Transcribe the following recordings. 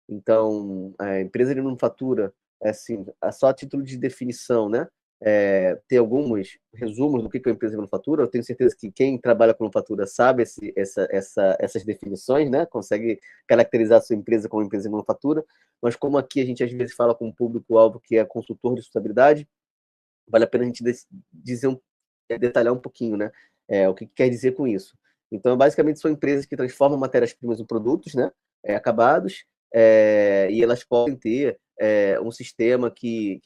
Então, a empresa de manufatura, assim, só a título de definição, né? Ter alguns resumos do que é uma empresa de manufatura. Eu tenho certeza que quem trabalha com manufatura sabe essas definições, né? Consegue caracterizar a sua empresa como empresa de manufatura. Mas como aqui a gente às vezes fala com um público-alvo que é consultor de sustentabilidade, vale a pena a gente dizer detalhar um pouquinho, né? O que quer dizer com isso. Então, basicamente, são empresas que transformam matérias-primas em produtos, né? Acabados, e elas podem ter um sistema que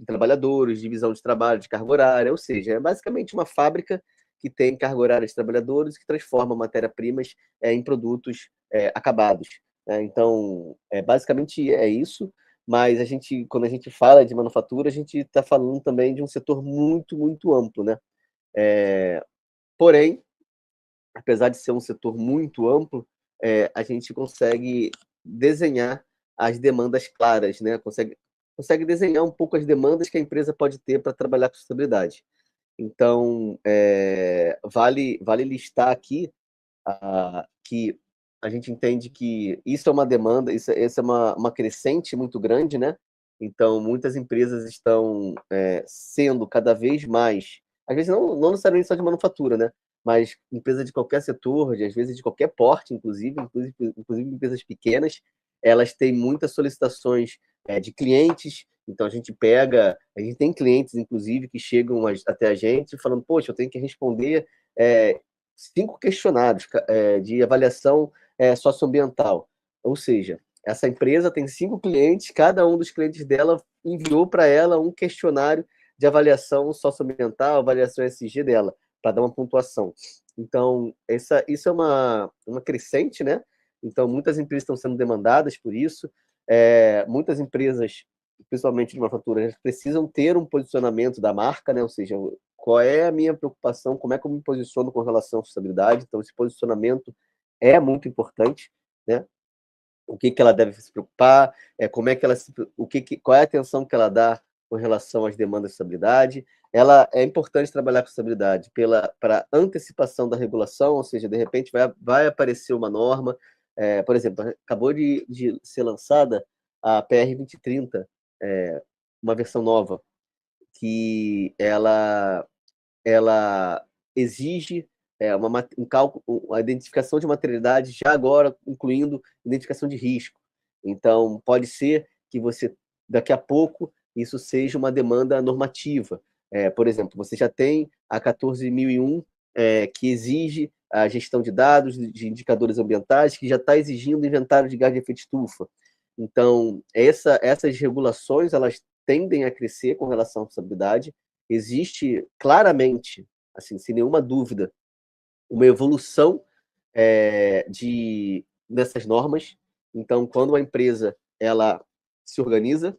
trabalhadores, divisão de trabalho, de carga horária, ou seja, é basicamente uma fábrica que tem carga horária de trabalhadores que transforma matérias-primas em produtos acabados. Então, basicamente é isso, mas quando a gente fala de manufatura, a gente está falando também de um setor muito, muito amplo, né? Porém, apesar de ser um setor muito amplo, a gente consegue desenhar as demandas claras, né? Consegue desenhar um pouco as demandas que a empresa pode ter para trabalhar com sustentabilidade. Então, vale listar aqui que a gente entende que isso é uma demanda, isso é uma crescente muito grande, né? Então, muitas empresas estão sendo cada vez mais, às vezes não necessariamente só de manufatura, né? Mas empresas de qualquer setor, às vezes de qualquer porte, inclusive empresas pequenas, elas têm muitas solicitações de clientes. Então, a gente tem clientes, inclusive, que chegam até a gente falando, poxa, eu tenho que responder 5 questionários de avaliação socioambiental. Ou seja, essa empresa tem 5 clientes, cada um dos clientes dela enviou para ela um questionário de avaliação socioambiental, avaliação SG dela, para dar uma pontuação. Então, isso é uma crescente, né? Então, muitas empresas estão sendo demandadas por isso. Muitas empresas, principalmente de manufatura, precisam ter um posicionamento da marca, né? Ou seja, qual é a minha preocupação, como é que eu me posiciono com relação à sustentabilidade. Então, esse posicionamento é muito importante, né? O que ela deve se preocupar, como é que ela qual é a atenção que ela dá com relação às demandas de sustentabilidade. É importante trabalhar com sustentabilidade para antecipação da regulação, ou seja, de repente vai aparecer uma norma, por exemplo, acabou de ser lançada a PR 2030, uma versão nova, que ela exige um cálculo, a identificação de materialidade já agora, incluindo identificação de risco. Então, pode ser que daqui a pouco, isso seja uma demanda normativa. Por exemplo, você já tem a 14.001, que exige a gestão de dados, de indicadores ambientais, que já está exigindo inventário de gás de efeito estufa. Então, essas regulações, elas tendem a crescer com relação à sustentabilidade. Existe claramente, assim, sem nenhuma dúvida, uma evolução dessas normas. Então, quando a empresa ela se organiza,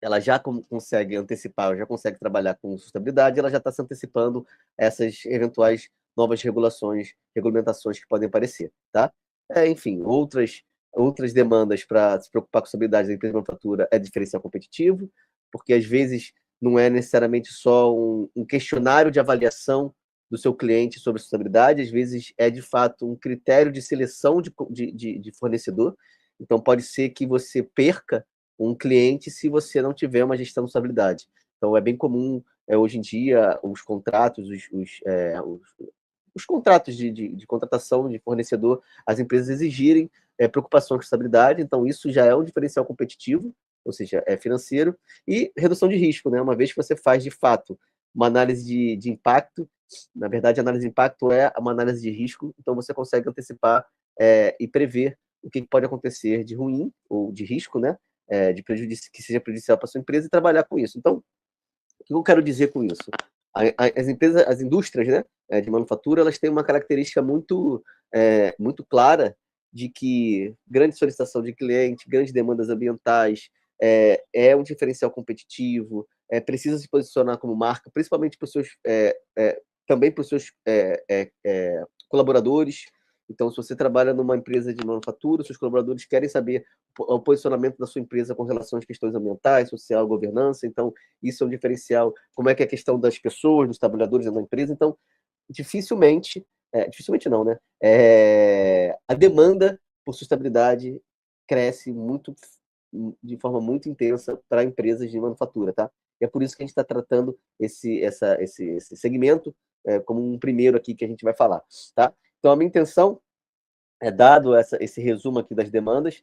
ela já consegue antecipar, já consegue trabalhar com sustentabilidade, ela já está se antecipando essas eventuais novas regulamentações que podem aparecer, tá? Enfim, outras demandas para se preocupar com a sustentabilidade da empresa de manufatura é diferencial competitivo, porque às vezes não é necessariamente só um questionário de avaliação do seu cliente sobre sustentabilidade, às vezes é de fato um critério de seleção de fornecedor. Então pode ser que você perca um cliente se você não tiver uma gestão de sustentabilidade. Então, é bem comum, hoje em dia, os contratos, os contratos de contratação de fornecedor, as empresas exigirem preocupação com estabilidade. Então, isso já é um diferencial competitivo, ou seja, é financeiro, e redução de risco, né? Uma vez que você faz, de fato, uma análise de impacto, na verdade, a análise de impacto é uma análise de risco, então você consegue antecipar e prever o que pode acontecer de ruim ou de risco, né? De prejuízo, que seja prejudicial para a sua empresa, e trabalhar com isso. Então, o que eu quero dizer com isso? As empresas, as indústrias, né, de manufatura, elas têm uma característica muito clara de que grande solicitação de cliente, grandes demandas ambientais, um diferencial competitivo, precisa se posicionar como marca, principalmente para os seus, também para os seus colaboradores. Então, se você trabalha numa empresa de manufatura, seus colaboradores querem saber o posicionamento da sua empresa com relação às questões ambientais, social, governança. Então, isso é um diferencial. Como é que é a questão das pessoas, dos trabalhadores da empresa? Então, dificilmente não, né? A demanda por sustentabilidade cresce de forma muito intensa para empresas de manufatura, tá? E é por isso que a gente está tratando esse segmento como um primeiro aqui que a gente vai falar, tá? Então, a minha intenção dado esse resumo aqui das demandas,